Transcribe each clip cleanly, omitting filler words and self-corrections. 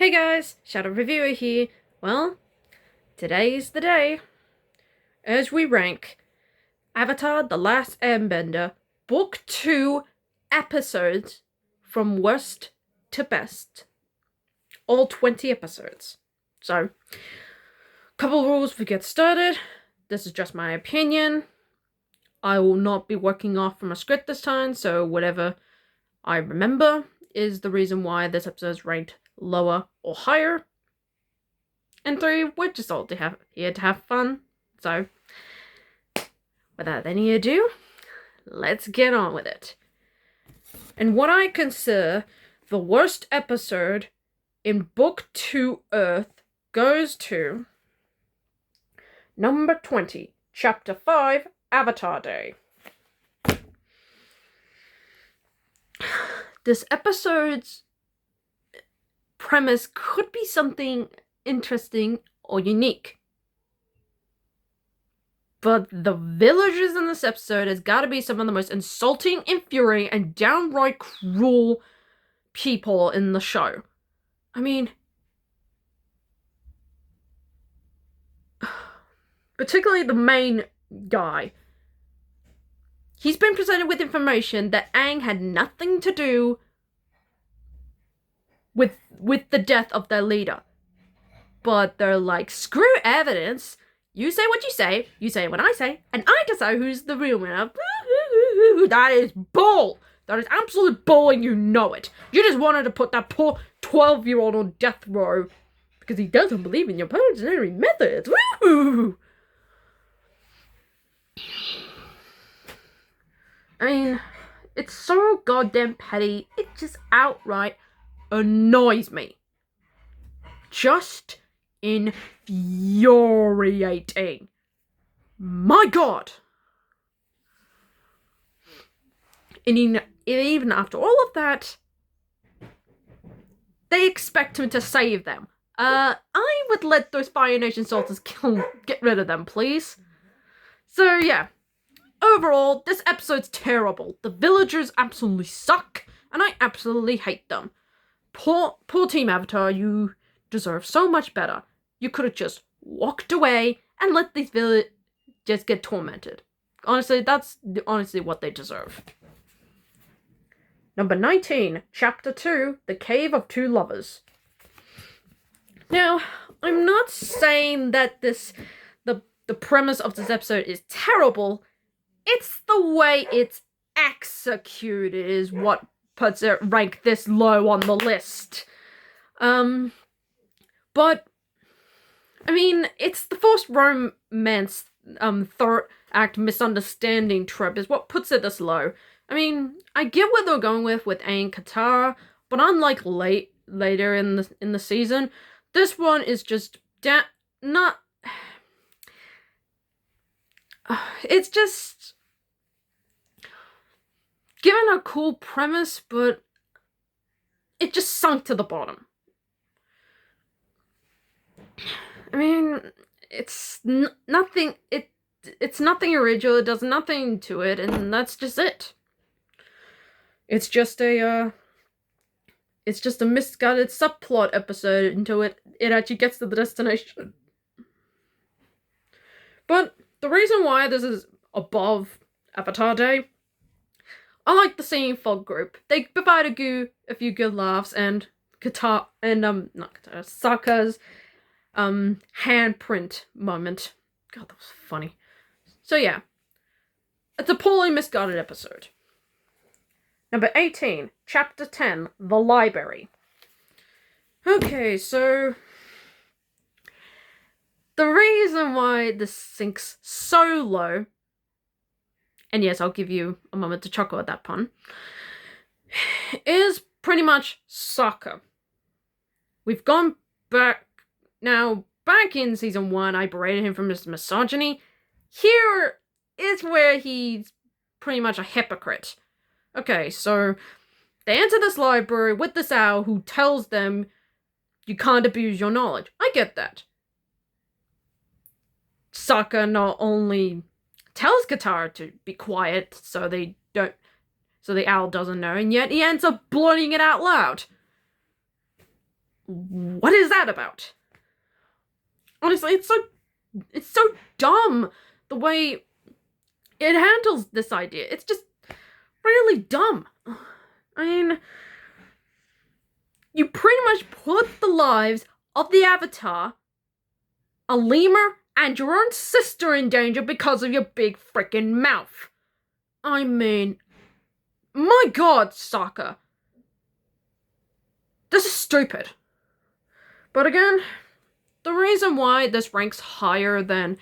Hey guys, Shadow Reviewer here. Well, today's the day as we rank Avatar: The Last Airbender, Book 2 episodes from worst to best. All 20 episodes. So, couple rules before we get started. This is just my opinion. I will not be working off from a script this time, so whatever I remember is the reason why this episode is ranked lower or higher. And 3, we're just all here to have fun. So, without any ado, let's get on with it. And what I consider the worst episode in Book 2 Earth goes to number 20, Chapter 5, Avatar Day. This episode's premise could be something interesting or unique. But the villagers in this episode has got to be some of the most insulting, infuriating, and downright cruel people in the show. I mean, particularly the main guy. He's been presented with information that Aang had nothing to do with the death of their leader. But they're like, screw evidence. You say what you say what I say, and I decide who's the real winner. That is bull. That is absolute bull, and you know it. You just wanted to put that poor 12-year-old on death row because he doesn't believe in your parliamentary methods. Woo! I mean, it's so goddamn petty. It just outright annoys me. Just infuriating. My god. And even after all of that, they expect him to save them. I would let those Fire Nation soldiers get rid of them, please. So yeah, overall, this episode's terrible. The villagers absolutely suck, and I absolutely hate them. Poor Team Avatar, you deserve so much better. You could have just walked away and let these villagers just get tormented. Honestly, that's what they deserve. Number 19, Chapter 2, The Cave of Two Lovers. Now, I'm not saying that the premise of this episode is terrible. It's the way it's executed is what puts it rank this low on the list. But I mean, it's the forced romance third act misunderstanding trope is what puts it this low. I mean, I get what they're going with Aang Katara, but unlike later in the season, this one is just not. It's just given a cool premise, but it just sunk to the bottom. I mean, it's nothing. It's nothing original. It does nothing to it, and that's just it. It's just a misguided subplot episode until it actually gets to the destination. But the reason why this is above Avatar Day, I like the singing folk group. They provide a few good laughs and Sokka's handprint moment. God, that was funny. So yeah, it's a poorly misguided episode. Number 18, Chapter 10, The Library. Okay, so the reason why this sinks so low, and yes, I'll give you a moment to chuckle at that pun, is pretty much Sokka. We've gone back in season 1, I berated him for his misogyny. Here is where he's pretty much a hypocrite. Okay, so they enter this library with this owl who tells them you can't abuse your knowledge. I get that. Sokka not only tells Katara to be quiet so the owl doesn't know, and yet he ends up blurting it out loud. What is that about? Honestly, it's so dumb the way it handles this idea. It's just really dumb. I mean, you pretty much put the lives of the Avatar, a lemur, and your own sister in danger because of your big frickin' mouth. I mean, my god, Sokka. This is stupid. But again, the reason why this ranks higher than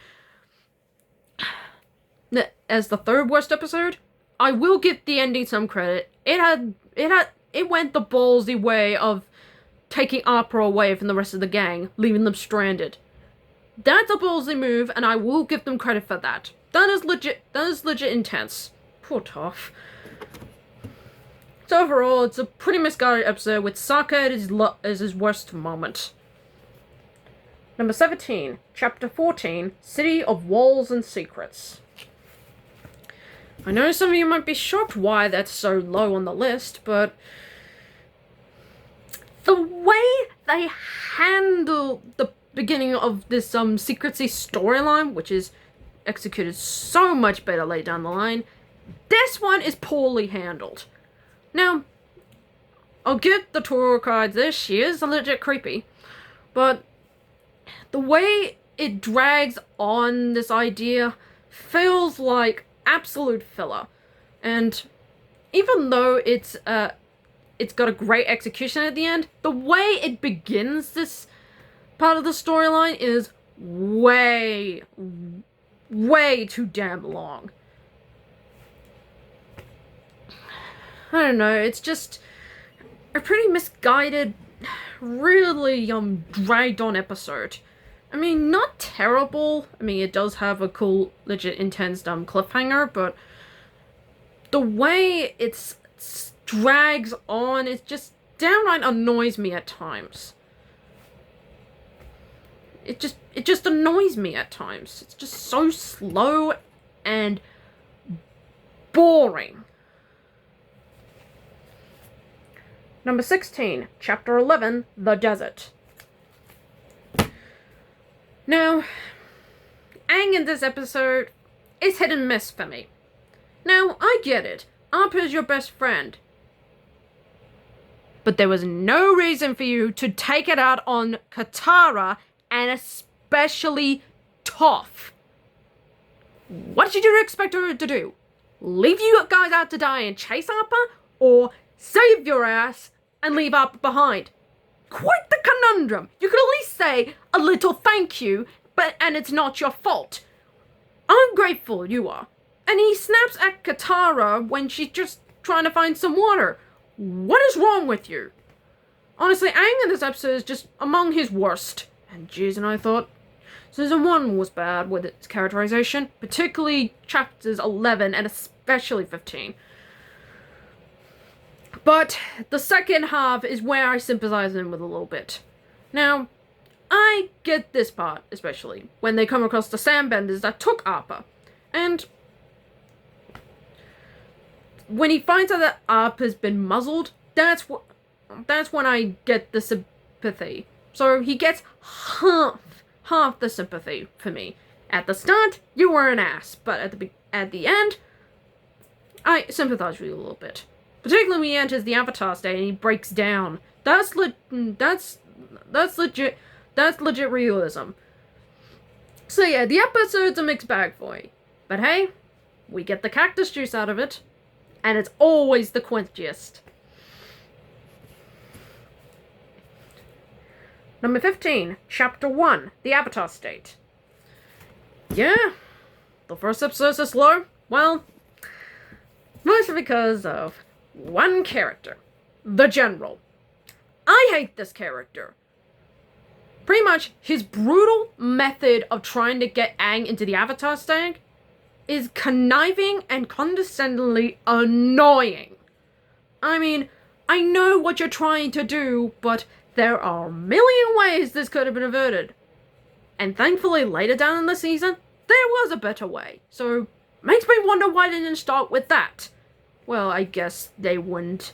as the third worst episode, I will give the ending some credit. It went the ballsy way of taking Appa away from the rest of the gang, leaving them stranded. That's a ballsy move, and I will give them credit for that. That is legit intense. Poor Toph. So overall, it's a pretty misguided episode with Sokka as his worst moment. Number 17, Chapter 14, City of Walls and Secrets. I know some of you might be shocked why that's so low on the list, but the way they handle the beginning of this secrecy storyline, which is executed so much better later down the line, this one is poorly handled. Now, I'll give the Toro cards this, she is legit creepy, but the way it drags on this idea feels like absolute filler. And even though it's got a great execution at the end, the way it begins this part of the storyline is way too damn long. I don't know, it's just a pretty misguided, really dragged on episode. I mean, not terrible. I mean, it does have a cool, legit intense cliffhanger, but the way it drags on, it just downright annoys me at times. It just annoys me at times. It's just so slow and boring. Number 16, Chapter 11, The Desert. Now, Aang in this episode is hit and miss for me. Now, I get it. Appa is your best friend. But there was no reason for you to take it out on Katara and especially Toph. What did you expect her to do? Leave you guys out to die and chase Appa? Or save your ass and leave Appa behind? Quite the conundrum. You could at least say a little thank you, and it's not your fault. I'm grateful you are. And he snaps at Katara when she's just trying to find some water. What is wrong with you? Honestly, Aang in this episode is just among his worst. And geez, and I thought Season 1 was bad with its characterization, particularly chapters 11 and especially 15. But the second half is where I sympathize with a little bit. Now, I get this part, especially, when they come across the sandbenders that took Appa. And when he finds out that Appa's been muzzled, that's when I get the sympathy. So he gets half the sympathy for me. At the start, you were an ass, but at the end, I sympathize with you a little bit. Particularly when he enters the Avatar state and he breaks down. That's legit realism. So yeah, the episode's a mixed bag for you. But hey, we get the cactus juice out of it, and it's always the quenchiest. Number 15, Chapter 1, The Avatar State. Yeah, the first episode is slow. Well, mostly because of one character, the General. I hate this character. Pretty much, his brutal method of trying to get Aang into the Avatar state is conniving and condescendingly annoying. I mean, I know what you're trying to do, but there are a million ways this could have been averted. And thankfully, later down in the season, there was a better way. So, makes me wonder why they didn't start with that. Well, I guess they wouldn't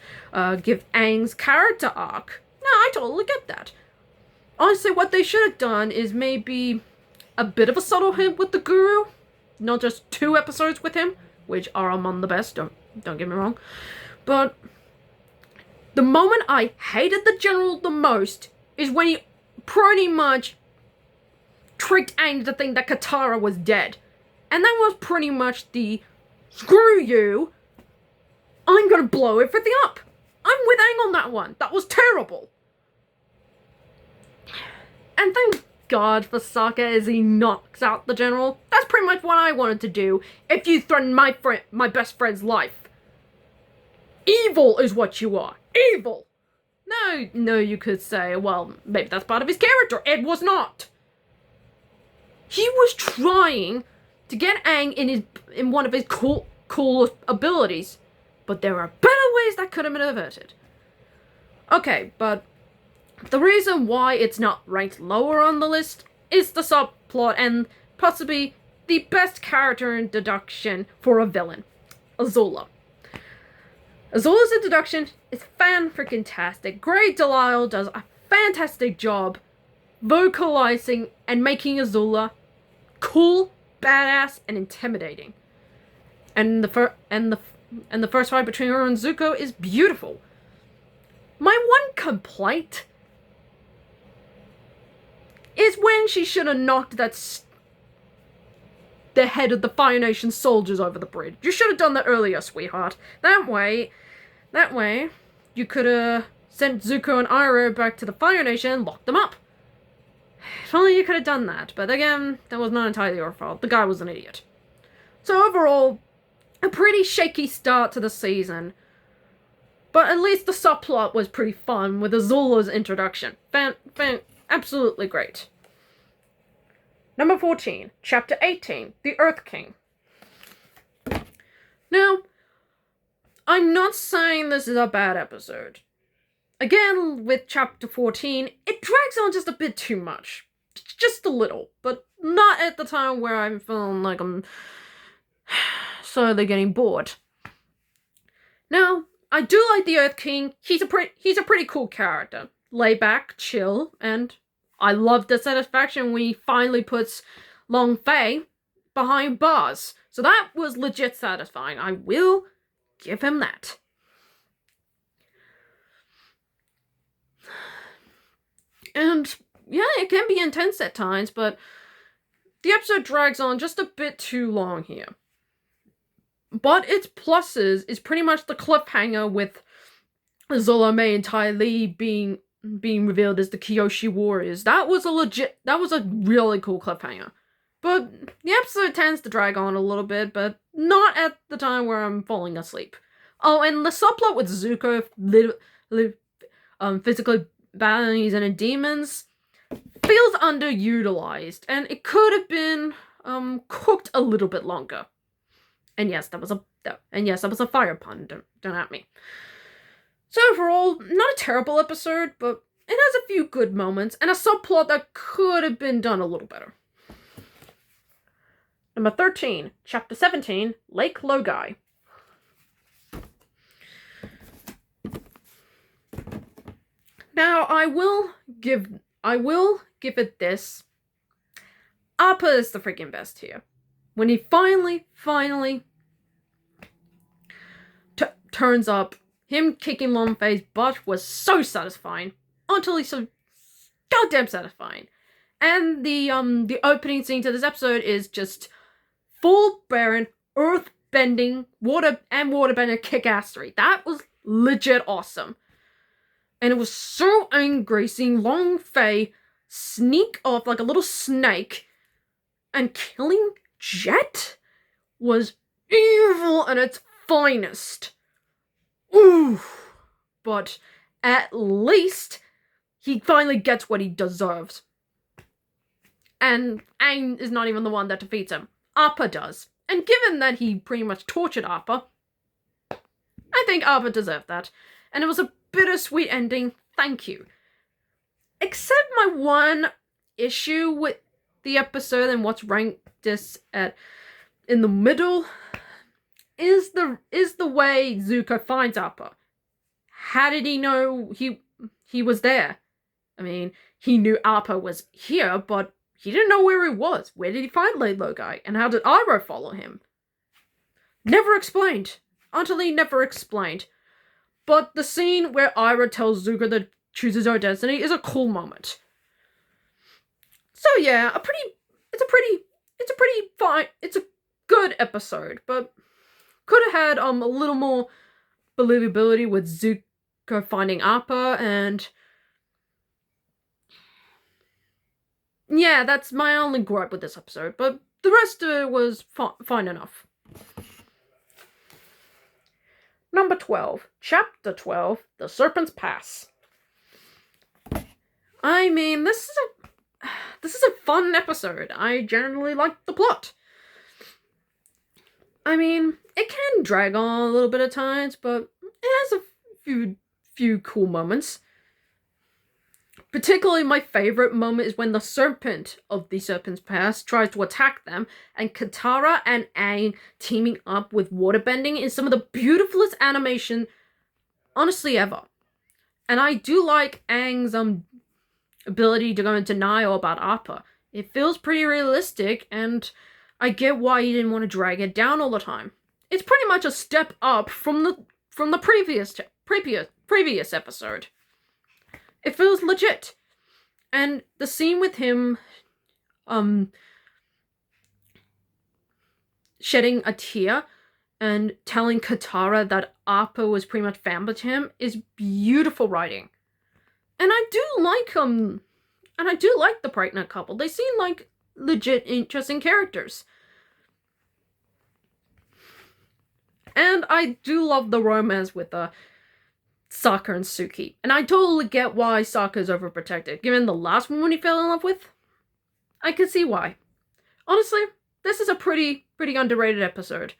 give Aang's character arc. No, I totally get that. Honestly, what they should have done is maybe a bit of a subtle hint with the Guru, not just 2 episodes with him, which are among the best. Don't get me wrong, but the moment I hated the General the most is when he pretty much tricked Aang to think that Katara was dead, and that was pretty much the screw you. I'm gonna blow everything up. I'm with Aang on that one. That was terrible. And thank God for Sokka as he knocks out the General. That's pretty much what I wanted to do if you threaten my best friend's life. Evil is what you are. Evil! No, you could say, well, maybe that's part of his character. It was not. He was trying to get Aang in one of his cool abilities, but there are better ways that could have been averted. Okay, but the reason why it's not ranked lower on the list is the subplot and possibly the best character introduction for a villain, Azula. Azula's introduction is fan-freaking-tastic. Great Delisle does a fantastic job vocalizing and making Azula cool, badass, and intimidating. And the first fight between her and Zuko is beautiful. My one complaint is when she should have knocked the head of the Fire Nation soldiers over the bridge. You should have done that earlier, sweetheart. That way, you could have sent Zuko and Iroh back to the Fire Nation and locked them up. If only you could have done that, but again, that was not entirely your fault. The guy was an idiot. So overall, a pretty shaky start to the season. But at least the subplot was pretty fun with Azula's introduction. Absolutely great. Number 14, Chapter 18, The Earth King. Now, I'm not saying this is a bad episode. Again, with Chapter 14, it drags on just a bit too much. Just a little, but not at the time where I'm feeling like I'm slowly getting bored. Now, I do like the Earth King. He's a pretty cool character. Lay back, chill, and I love the satisfaction when he finally puts Long Fei behind bars. So that was legit satisfying. I will give him that. And yeah, it can be intense at times, but the episode drags on just a bit too long here. But its pluses is pretty much the cliffhanger with Azula, Mei, and Ty Lee being revealed as the Kyoshi Warriors. That was a really cool cliffhanger. But the episode tends to drag on a little bit, but not at the time where I'm falling asleep. Oh, and the subplot with Zuko physically battling these inner demons feels underutilized, and it could have been cooked a little bit longer. And yes, that was a fire pun. Don't at me. So overall, not a terrible episode, but it has a few good moments and a subplot that could have been done a little better. Number 13, Chapter 17, Lake Logai. Now, I will give it this. Appa is the freaking best here. When he finally turns up, him kicking Long Fei's butt was so satisfying. Utterly so goddamn satisfying. And the opening scene to this episode is just full barren, earth-bending, waterbender kick-assery. That was legit awesome. And it was so angry seeing Long Fei sneak off like a little snake, and killing Jet was evil at its finest. Ooh. But at least he finally gets what he deserves. And Aang is not even the one that defeats him. Appa does. And given that he pretty much tortured Appa, I think Appa deserved that. And it was a bittersweet ending. Thank you. Except my one issue with the episode and what's ranked this at in the middle is the way Zuko finds Appa. How did he know he was there? I mean, he knew Appa was here, but he didn't know where he was. Where did he find Laidlaw Guy? And how did Iroh follow him? Never explained. Utterly never explained. But the scene where Iroh tells Zuko to choose his own destiny is a cool moment. So yeah, it's a good episode, but could have had a little more believability with Zuko finding Appa, and yeah, that's my only gripe with this episode, but the rest of it was fine enough. Number 12, Chapter 12, The Serpent's Pass. I mean, this is a fun episode. I generally like the plot. I mean, it can drag on a little bit at times, but it has a few cool moments. Particularly my favorite moment is when the serpent of the Serpent's Pass tries to attack them, and Katara and Aang teaming up with waterbending is some of the beautifulest animation, honestly, ever. And I do like Aang's ability to go in denial about Appa. It feels pretty realistic, and I get why he didn't want to drag it down all the time. It's pretty much a step up from the previous episode. It feels legit. And the scene with him shedding a tear and telling Katara that Appa was pretty much family to him is beautiful writing. And I do like the pregnant couple. They seem like legit interesting characters. And I do love the romance with Sokka and Suki. And I totally get why Sokka's overprotected. Given the last woman he fell in love with, I can see why. Honestly, this is a pretty underrated episode.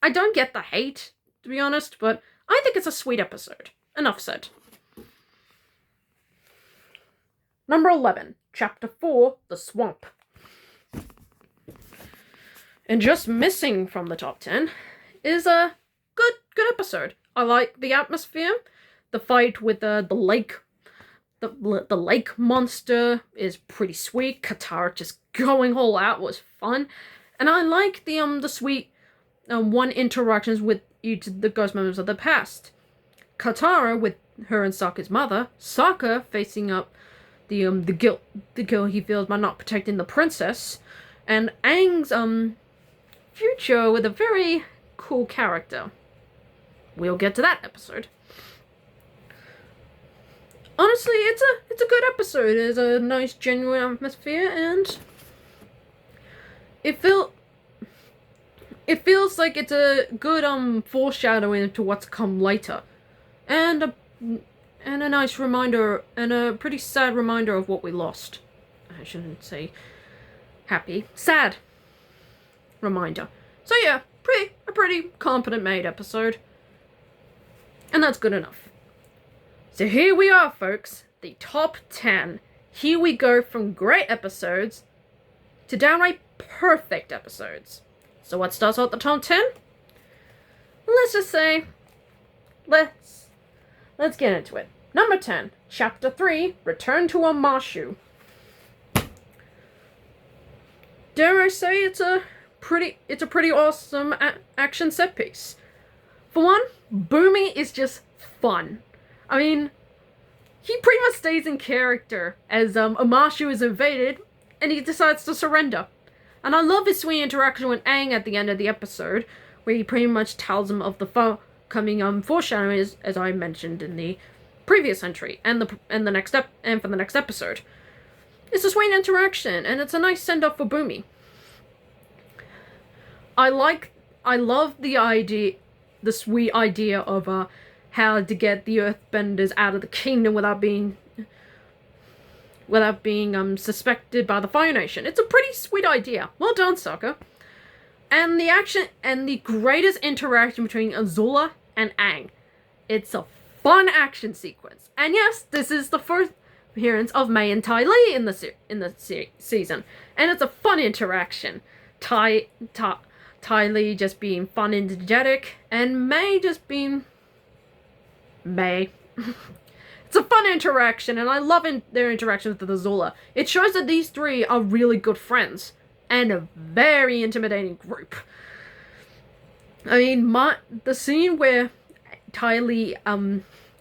I don't get the hate, to be honest, but I think it's a sweet episode. Enough said. Number 11, Chapter 4, The Swamp. And just missing from the top 10 is a good episode. I like the atmosphere. The fight with the lake, the lake monster is pretty sweet. Katara just going all out was fun, and I like the sweet one interactions with each of the ghost members of the past. Katara with her and Sokka's mother. Sokka facing up the guilt he feels by not protecting the princess, and Aang's future with a very cool character. We'll get to that episode. Honestly, it's a good episode. It's a nice, genuine atmosphere, and it feels like it's a good foreshadowing to what's come later, and a nice reminder, and a pretty sad reminder of what we lost. I shouldn't say happy, sad reminder. So yeah, a pretty competent made episode. And that's good enough. So here we are, folks. The top 10. Here we go from great episodes to downright perfect episodes. So what starts out the top 10? Let's just say, let's get into it. Number 10, Chapter 3, Return to Amashu. Dare I say it's a pretty awesome action set piece. For one, Boomy is just fun. I mean, he pretty much stays in character as Amashu is invaded, and he decides to surrender. And I love his sweet interaction with Aang at the end of the episode, where he pretty much tells him of the coming foreshadowing, as I mentioned in the previous entry and for the next episode. It's a sweet interaction, and it's a nice send off for Boomy. I love the sweet idea of how to get the Earthbenders out of the kingdom without being suspected by the Fire Nation. It's a pretty sweet idea. Well done, Sokka. And the action and the greatest interaction between Azula and Aang. It's a fun action sequence. And yes, this is the first appearance of Mai and Ty Lee in the season, and it's a fun interaction. Ty Lee just being fun and energetic, and Mai just being Mai. It's a fun interaction, and I love their interaction with Azula. It shows that these three are really good friends, and a very intimidating group. I mean, the scene where Ty Lee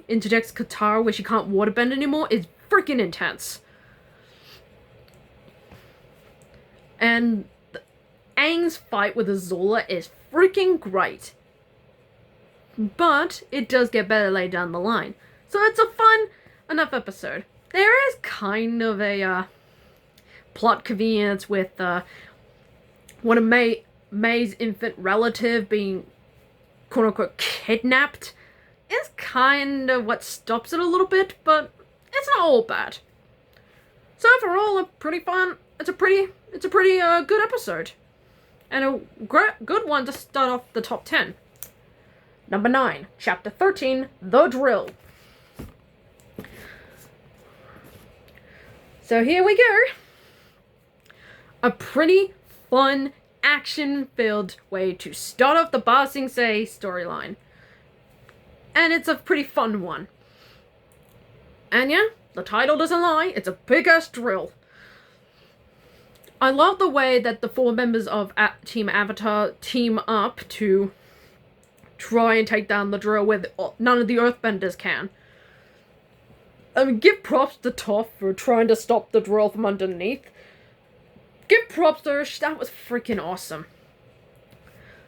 interjects Katara where she can't waterbend anymore is freaking intense. And Aang's fight with Azula is freaking great. But it does get better later down the line. So it's a fun enough episode. There is kind of a plot convenience with one of May's infant relative being quote-unquote kidnapped. Is kind of what stops it a little bit, but it's not all bad. So overall, it's a pretty good episode. And a good one to start off the top 10. Number 9, Chapter 13, The Drill. So here we go. A pretty fun, action-filled way to start off the Ba Sing Se storyline. And it's a pretty fun one. And yeah, the title doesn't lie, it's a big-ass drill. I love the way that the 4 members of Team Avatar team up to try and take down the drill where none of the Earthbenders can. I mean, give props to Toph for trying to stop the drill from underneath. Give props to her, that was freaking awesome.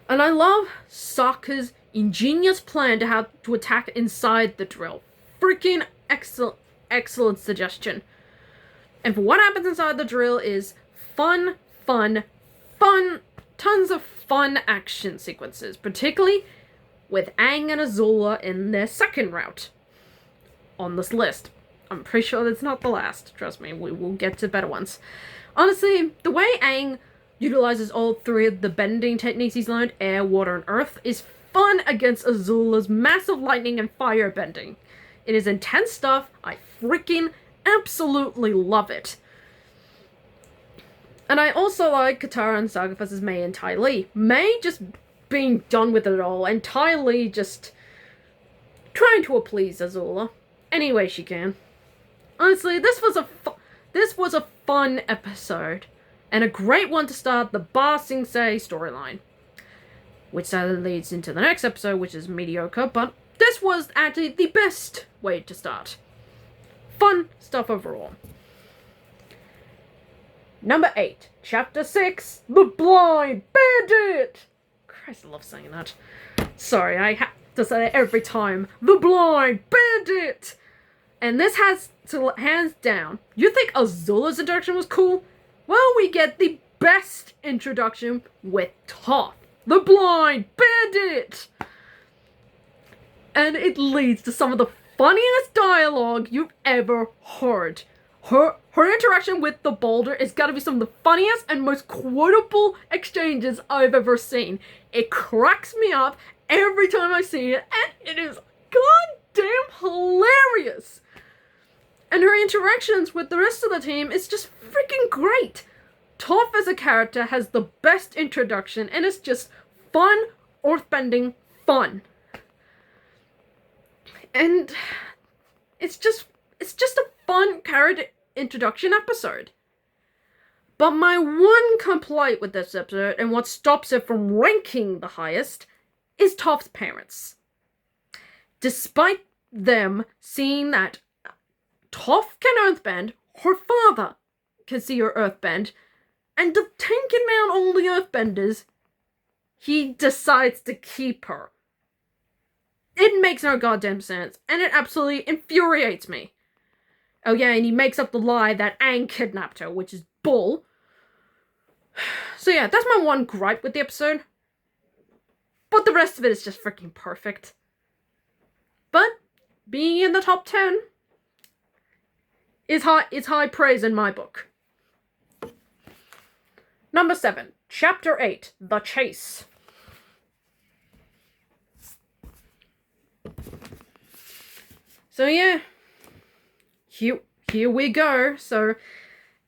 And I love Sokka's ingenious plan to how to attack inside the drill. Freaking excellent suggestion. And for what happens inside the drill is fun, tons of fun action sequences, particularly with Aang and Azula in their second route on this list. I'm pretty sure that's not the last, trust me, we will get to better ones. Honestly, the way Aang utilizes all 3 of the bending techniques he's learned, air, water, and earth, is fun against Azula's massive lightning and fire bending. It is intense stuff, I freaking absolutely love it. And I also like Katara and Sokka versus May and Ty Lee. May just being done with it all, and Ty Lee just trying to please Azula any way she can. Honestly, this was a fun episode, and a great one to start the Ba Sing Se storyline. Which sadly leads into the next episode, which is mediocre, but this was actually the best way to start. Fun stuff overall. Number 8, Chapter 6, The Blind Bandit! Christ, I love saying that. Sorry, I have to say that every time. The Blind Bandit! And this has to, hands down, you think Azula's introduction was cool? Well, we get the best introduction with Toph, the Blind Bandit! And it leads to some of the funniest dialogue you've ever heard. Her interaction with the boulder is gotta be some of the funniest and most quotable exchanges I've ever seen. It cracks me up every time I see it, and it is goddamn hilarious. And her interactions with the rest of the team is just freaking great. Toph as a character has the best introduction, and it's just fun, earthbending fun. And it's just a fun character introduction episode. But my one complaint with this episode, and what stops it from ranking the highest, is Toph's parents. Despite them seeing that Toph can earthbend, her father can see her earthbend, and to taking down all the earthbenders, he decides to keep her. It makes no goddamn sense, and it absolutely infuriates me. Oh yeah, and he makes up the lie that Aang kidnapped her, which is bull. So yeah, that's my one gripe with the episode. But the rest of it is just freaking perfect. But being in the top 10 is high praise in my book. Number 7, Chapter 8, The Chase. So yeah, here we go. So,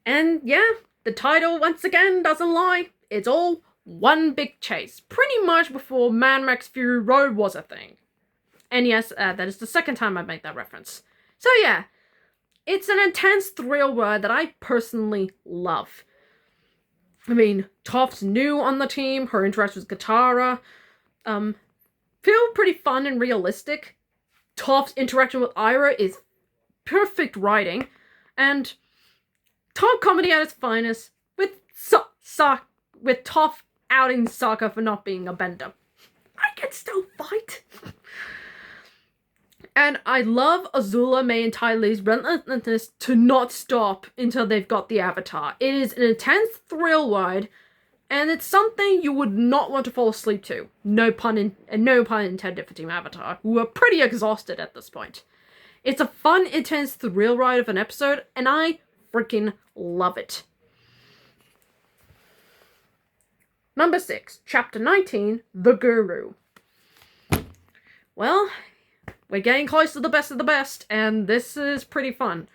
and yeah, the title once again doesn't lie. It's all one big chase. Pretty much before Mad Max Fury Road was a thing. And yes, that is the second time I make that reference. So yeah, it's an intense thrill ride that I personally love. I mean, Toph's new on the team, her interaction with Katara, feel pretty fun and realistic. Toph's interaction with Ira is perfect writing, and Toph comedy at its finest, with with Toph outing Sokka for not being a bender. I can still fight. And I love Azula, May, and Ty Lee's relentlessness to not stop until they've got the Avatar. It is an intense thrill ride, and it's something you would not want to fall asleep to. No pun intended for Team Avatar, who are pretty exhausted at this point. It's a fun, intense thrill ride of an episode, and I freaking love it. Number 6, Chapter 19, The Guru. Well, we're getting close to the best of the best, and this is pretty fun.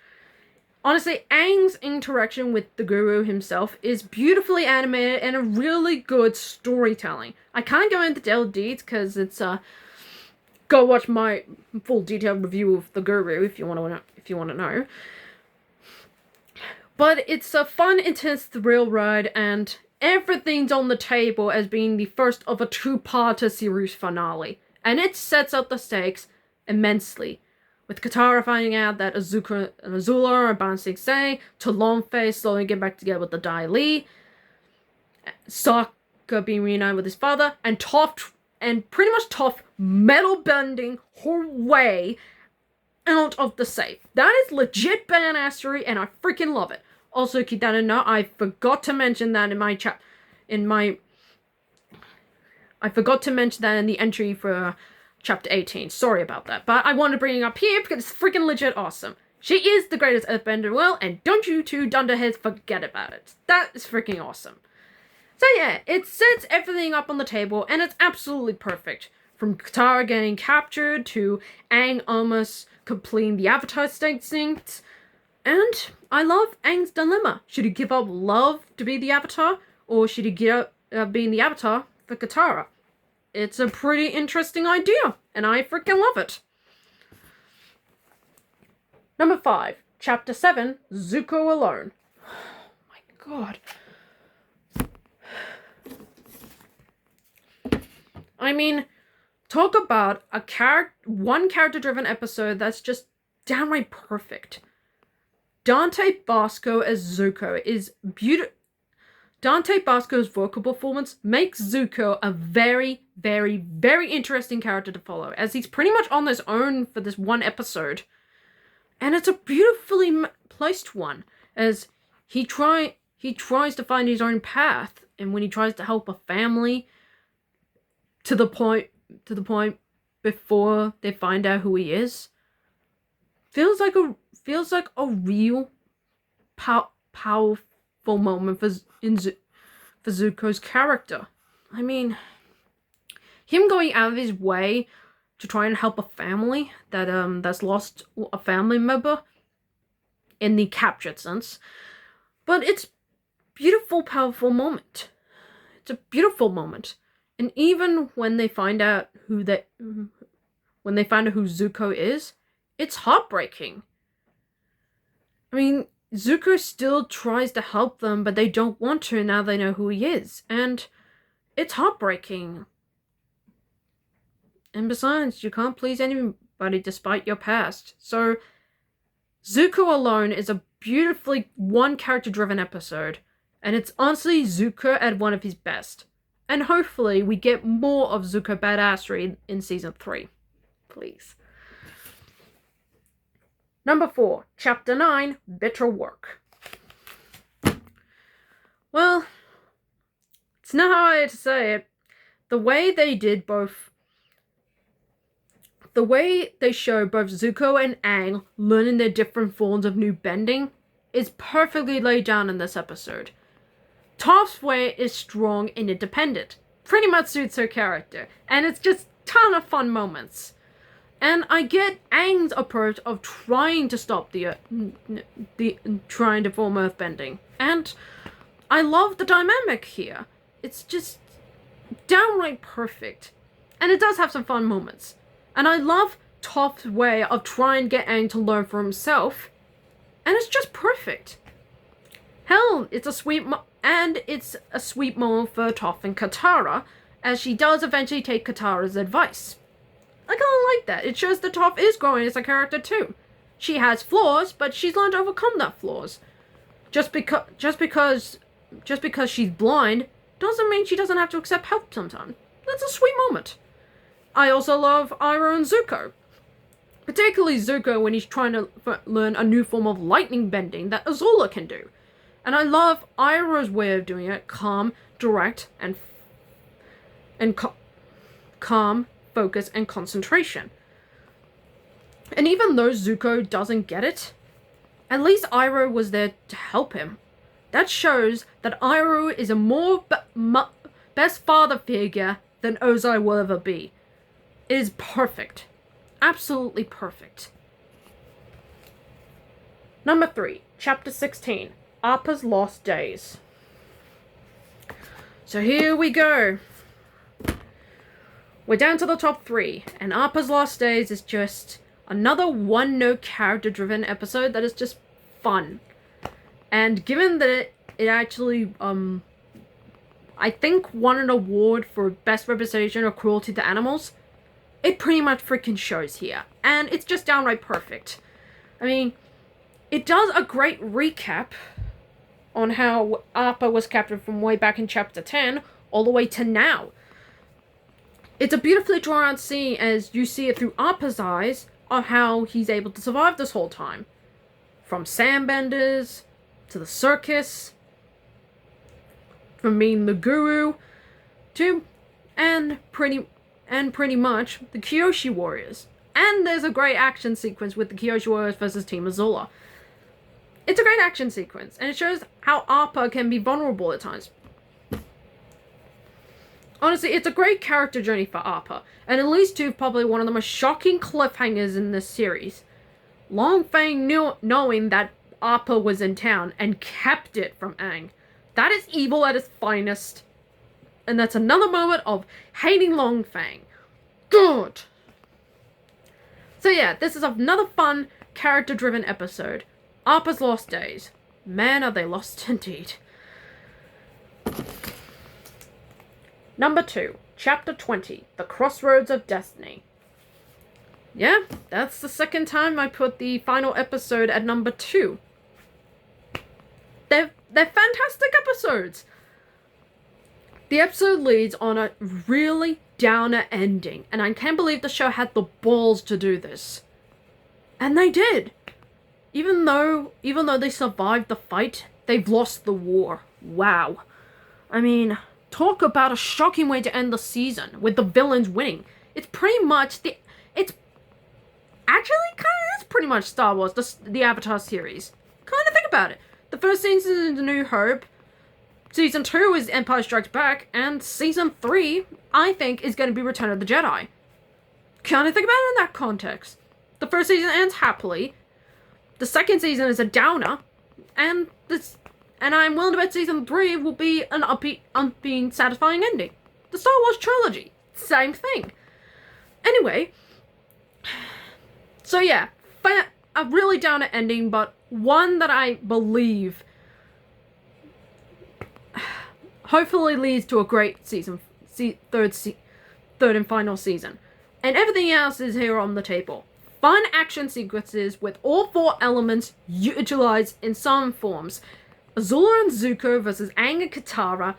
Honestly, Aang's interaction with the Guru himself is beautifully animated and a really good storytelling. I can't go into deeds because it's go watch my full detailed review of the Guru if you want to know. But it's a fun, intense thrill ride, and everything's on the table as being the first of a two-parter series finale, and it sets up the stakes immensely. With Katara finding out that Azula and Azula are bouncing Say, to Longface slowly getting back together with the Dai Li, Sokka being reunited with his father, and pretty much Toph metal bending her way out of the safe. That is legit badassery, and I freaking love it. Also, keep that in note, I forgot to mention that I forgot to mention that in the entry for Chapter 18. Sorry about that. But I want to bring it up here because it's freaking legit awesome. She is the greatest earthbender in the world, and don't you two dunderheads forget about it. That is freaking awesome. So yeah, it sets everything up on the table, and it's absolutely perfect. From Katara getting captured to Aang almost completing the Avatar instinct. And I love Aang's dilemma. Should he give up love to be the Avatar, or should he give up being the Avatar for Katara? It's a pretty interesting idea, and I freaking love it. Number 5, Chapter 7, Zuko Alone. Oh my god. I mean, talk about one character-driven episode that's just downright perfect. Dante Basco as Zuko is beautiful. Dante Basco's vocal performance makes Zuko a very, very, very interesting character to follow, as he's pretty much on his own for this one episode. And it's a beautifully placed one, as he tries to find his own path, and when he tries to help a family to the point before they find out who he is, feels like a real powerful moment for Zuko's character. I mean, him going out of his way to try and help a family that's lost a family member in the captured sense. But it's beautiful, powerful moment. It's a beautiful moment. And even when they find out who Zuko is, it's heartbreaking. I mean, Zuko still tries to help them, but they don't want to now they know who he is. And it's heartbreaking. And besides, you can't please anybody despite your past. So, Zuko Alone is a beautifully one character-driven episode. And it's honestly Zuko at one of his best. And hopefully we get more of Zuko badassery in Season 3. Please. Number 4, Chapter 9, Bitter Work. Well, it's not hard to say it. The way they show both Zuko and Aang learning their different forms of new bending is perfectly laid down in this episode. Toph's way is strong and independent. Pretty much suits her character. And it's just a ton of fun moments. And I get Aang's approach of trying to stop trying to form earthbending. And I love the dynamic here. It's just downright perfect. And it does have some fun moments. And I love Toph's way of trying to get Aang to learn for himself. And it's just perfect. Hell, it's a sweet moment for Toph and Katara, as she does eventually take Katara's advice. I kinda like that. It shows that Toph is growing as a character too. She has flaws, but she's learned to overcome that flaws. Just because she's blind doesn't mean she doesn't have to accept help sometimes. That's a sweet moment. I also love Iroh and Zuko. Particularly Zuko when he's trying to learn a new form of lightning bending that Azula can do. And I love Iroh's way of doing it, calm, direct, and calm, focus, and concentration. And even though Zuko doesn't get it, at least Iroh was there to help him. That shows that Iroh is a more best father figure than Ozai will ever be. It is perfect. Absolutely perfect. Number 3, Chapter 16, Appa's Lost Days. So here we go. We're down to the top 3, and Appa's Lost Days is just another one-note character-driven episode that is just fun. And given that it actually, I think won an award for best representation of cruelty to animals, it pretty much freaking shows here. And it's just downright perfect. I mean, it does a great recap on how Appa was captured from way back in Chapter 10 all the way to now. It's a beautifully drawn out scene as you see it through Appa's eyes of how he's able to survive this whole time. From sandbenders, to the circus, from being the guru, to, and pretty much, the Kyoshi Warriors. And there's a great action sequence with the Kyoshi Warriors versus Team Azula. It's a great action sequence, and it shows how Appa can be vulnerable at times. Honestly, it's a great character journey for Appa, and it leads to probably one of the most shocking cliffhangers in this series. Long Feng knowing that Appa was in town and kept it from Aang. That is evil at its finest. And that's another moment of hating Long Feng. Good! So yeah, this is another fun, character-driven episode. Appa's Lost Days. Man, are they lost indeed. Number 2, Chapter 20, The Crossroads of Destiny. Yeah, that's the second time I put the final episode at number 2. They're fantastic episodes. The episode leads on a really downer ending, and I can't believe the show had the balls to do this. And they did. Even though they survived the fight, they've lost the war. Wow. I mean, talk about a shocking way to end the season, with the villains winning. It's pretty much it's pretty much Star Wars, the Avatar series. Kind of think about it. The first season is A New Hope, Season 2 is Empire Strikes Back, and Season 3, I think, is going to be Return of the Jedi. Kind of think about it in that context. The first season ends happily, the second season is a downer, and I'm willing to bet Season 3 will be an upbeat, satisfying ending. The Star Wars trilogy, same thing. Anyway, so yeah, a really downer ending, but one that I believe hopefully leads to a great season, third and final season. And everything else is here on the table. Fun action sequences with all 4 elements utilized in some forms. Azula and Zuko versus Aang and Katara.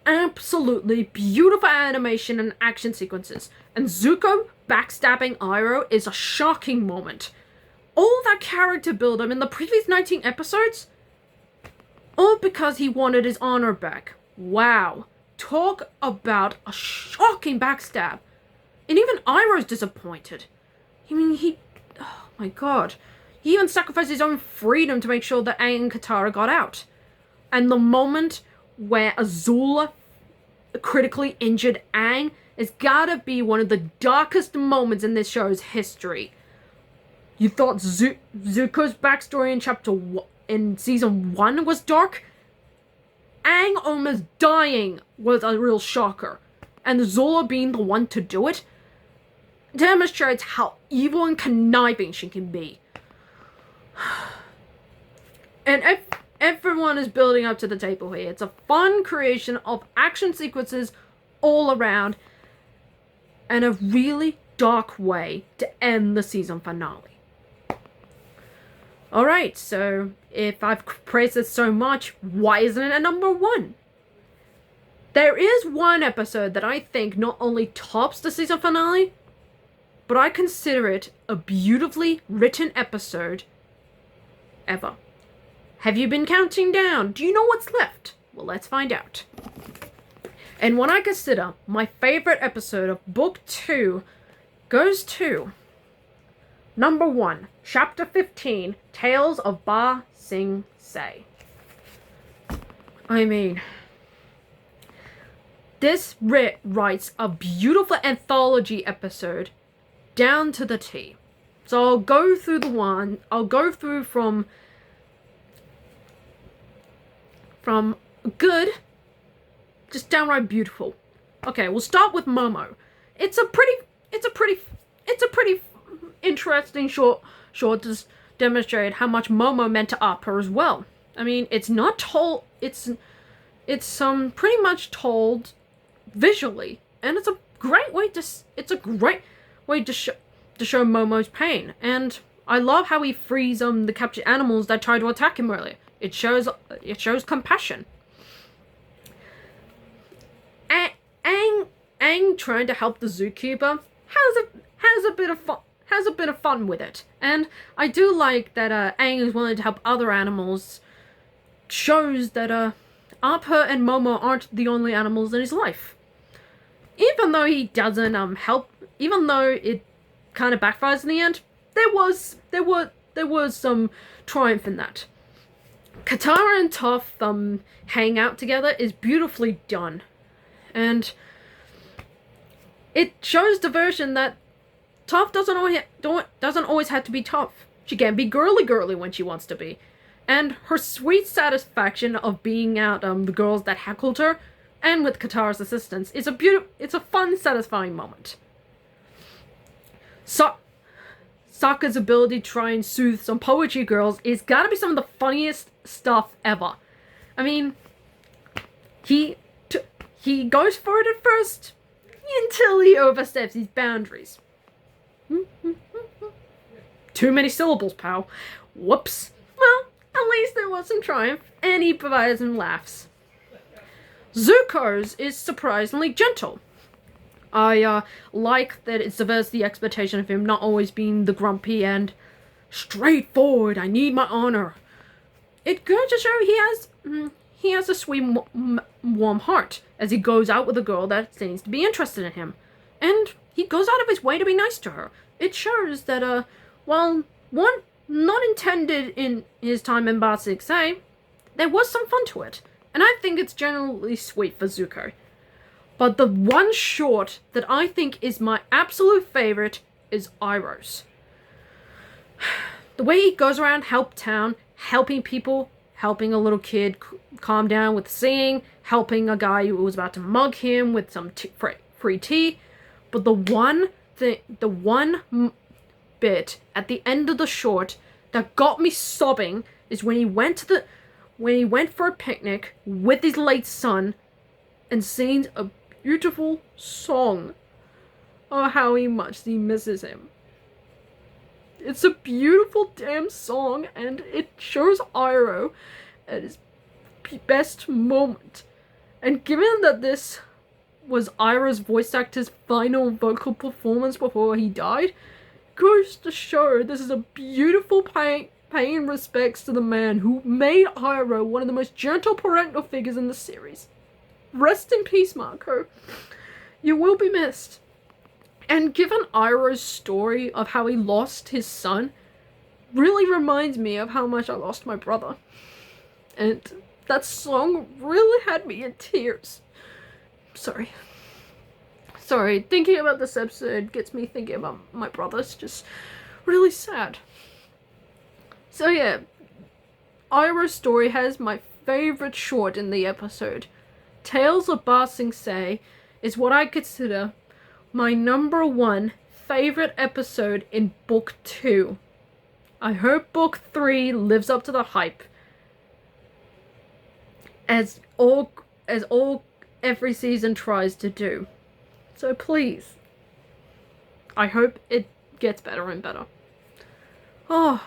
Absolutely beautiful animation and action sequences. And Zuko backstabbing Iroh is a shocking moment. All that character build-up in the previous 19 episodes, all because he wanted his honor back. Wow. Talk about a shocking backstab. And even Iroh's disappointed. I mean, oh my god. He even sacrificed his own freedom to make sure that Aang and Katara got out. And the moment where Azula critically injured Aang has gotta be one of the darkest moments in this show's history. You thought Zuko's backstory in Season 1 was dark? Aang almost dying was a real shocker. And Zola being the one to do it? demonstrates how evil and conniving she can be. And everyone is building up to the table here. It's a fun creation of action sequences all around, and a really dark way to end the season finale. Alright, so if I've praised it so much, why isn't it at number 1? There is one episode that I think not only tops the season finale, but I consider it a beautifully written episode ever. Have you been counting down? Do you know what's left? Well, let's find out. And when I consider my favorite episode of Book 2 goes to number 1, Chapter 15, Tales of Ba Sing Se. I mean, this writes a beautiful anthology episode down to the T. So I'll go through from good, just downright beautiful. Okay, we'll start with Momo. It's a pretty interesting short to demonstrate how much Momo meant to Appa as well. I mean, it's not told. It's pretty much told visually, and it's a great way to show Momo's pain. And I love how he frees the captured animals that tried to attack him earlier. It shows compassion. Aang trying to help the zookeeper has a bit of fun with it, and I do like that Aang is willing to help other animals. Shows that Appa and Momo aren't the only animals in his life. Even though he doesn't help, even though it kind of backfires in the end, there was some triumph in that. Katara and Toph hang out together is beautifully done, and it shows diversion that Toph doesn't always have to be tough. She can be girly when she wants to be, and her sweet satisfaction of being out the girls that heckled her, and with Katara's assistance, it's a fun, satisfying moment. Sokka's ability to try and soothe some poetry girls is gotta be some of the funniest stuff ever. I mean, he goes for it at first, until he oversteps his boundaries. Too many syllables, pal. Whoops. Well, at least there was some triumph, and he provides some laughs. Zuko's is surprisingly gentle. I like that it subverts the expectation of him not always being the grumpy and straightforward, I need my honor. It goes to show he has a sweet, warm heart as he goes out with a girl that seems to be interested in him. And he goes out of his way to be nice to her. It shows that, while one not intended in his time in Ba Sing Se, there was some fun to it. And I think it's generally sweet for Zuko. But the one short that I think is my absolute favorite is Iroh's. The way he goes around Town, helping people, helping a little kid calm down with singing, helping a guy who was about to mug him with some free tea. But the one bit at the end of the short that got me sobbing is when he went for a picnic with his late son and sings a beautiful song of how much he misses him. It's a beautiful damn song, and it shows Iroh at his best moment. And given that this was Iroh's voice actor's final vocal performance before he died, goes to show this is a beautiful paying respects to the man who made Iroh one of the most gentle parental figures in the series. Rest in peace, Marco. You will be missed. And given Iroh's story of how he lost his son, really reminds me of how much I lost my brother. And that song really had me in tears. Sorry, thinking about this episode gets me thinking about my brother. It's just really sad. So yeah, Iroh's story has my favorite short in the episode. Tales of Ba Sing Se is what I consider my number one favorite episode in book 2. I hope book 3 lives up to the hype. As all every season tries to do. So please. I hope it gets better and better. Oh,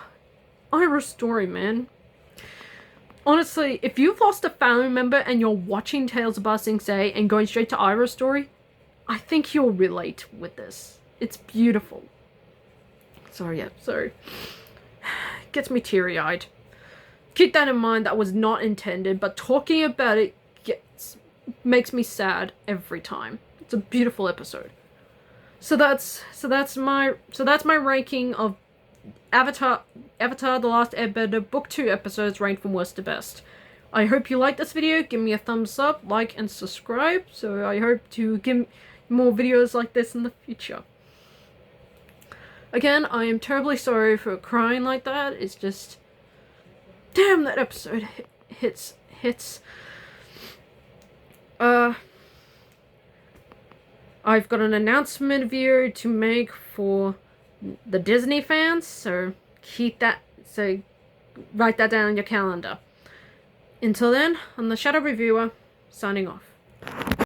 Ira's story, man. Honestly, if you've lost a family member and you're watching Tales of Ba Sing Se and going straight to Ira's story, I think you'll relate with this. It's beautiful. Sorry. Gets me teary-eyed. Keep that in mind, that was not intended, but talking about it makes me sad every time. It's a beautiful episode. So that's my ranking of Avatar The Last Airbender Book 2 episodes ranked from worst to best. I hope you liked this video. Give me a thumbs up, like, and subscribe. So I hope to give more videos like this in the future. Again, I am terribly sorry for crying like that. It's just... damn, that episode hits. I've got an announcement video to make for the Disney fans, so write that down on your calendar. Until then, I'm the Shadow Reviewer, signing off.